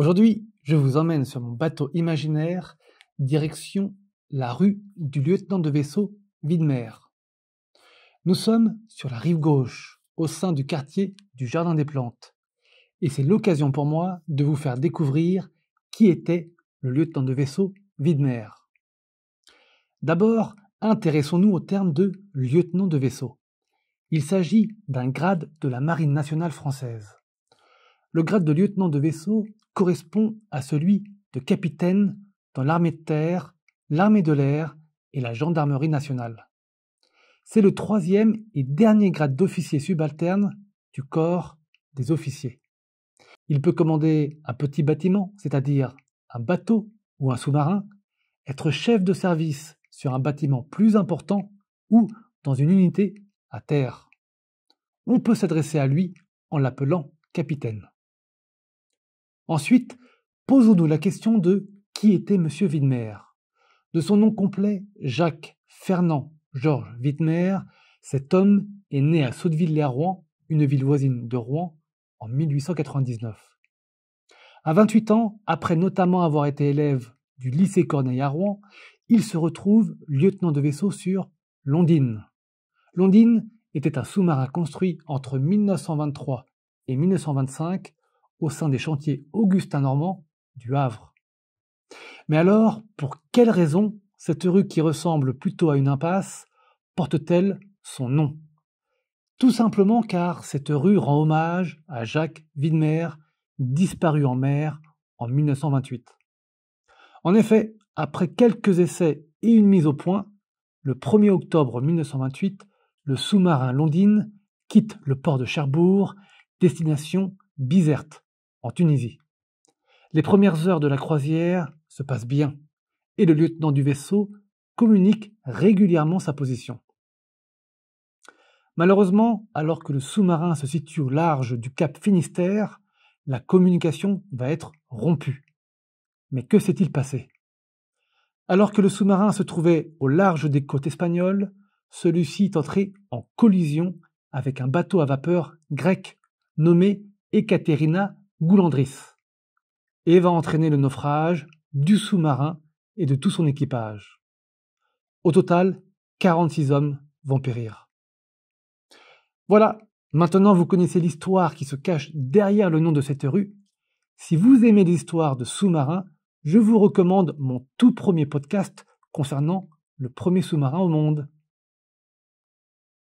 Aujourd'hui, je vous emmène sur mon bateau imaginaire, direction la rue du lieutenant de vaisseau Widmer. Nous sommes sur la rive gauche, au sein du quartier du Jardin des Plantes. Et c'est l'occasion pour moi de vous faire découvrir qui était le lieutenant de vaisseau Widmer. D'abord, intéressons-nous au terme de lieutenant de vaisseau. Il s'agit d'un grade de la Marine nationale française. Le grade de lieutenant de vaisseau correspond à celui de capitaine dans l'armée de terre, l'armée de l'air et la gendarmerie nationale. C'est le troisième et dernier grade d'officier subalterne du corps des officiers. Il peut commander un petit bâtiment, c'est-à-dire un bateau ou un sous-marin, être chef de service sur un bâtiment plus important ou dans une unité à terre. On peut s'adresser à lui en l'appelant capitaine. Ensuite, posons-nous la question de qui était M. Widmer. De son nom complet, Jacques Fernand Georges Widmer, cet homme est né à Sotteville-lès-Rouen, une ville voisine de Rouen, en 1899. À 28 ans, après notamment avoir été élève du lycée Corneille à Rouen, il se retrouve lieutenant de vaisseau sur l'Ondine. L'Ondine était un sous-marin construit entre 1923 et 1925 au sein des chantiers Augustin-Normand du Havre. Mais alors, pour quelle raison cette rue qui ressemble plutôt à une impasse porte-t-elle son nom? Tout simplement car cette rue rend hommage à Jacques Widmer, disparu en mer en 1928. En effet, après quelques essais et une mise au point, le 1er octobre 1928, le sous-marin l'Ondine quitte le port de Cherbourg, destination Bizerte, en Tunisie. Les premières heures de la croisière se passent bien, et le lieutenant du vaisseau communique régulièrement sa position. Malheureusement, alors que le sous-marin se situe au large du cap Finistère, la communication va être rompue. Mais que s'est-il passé? Alors que le sous-marin se trouvait au large des côtes espagnoles, celui-ci est entré en collision avec un bateau à vapeur grec nommé Ekaterina Goulandris et va entraîner le naufrage du sous-marin et de tout son équipage. Au total, 46 hommes vont périr. Voilà, maintenant vous connaissez l'histoire qui se cache derrière le nom de cette rue. Si vous aimez l'histoire de sous-marins, je vous recommande mon tout premier podcast concernant le premier sous-marin au monde.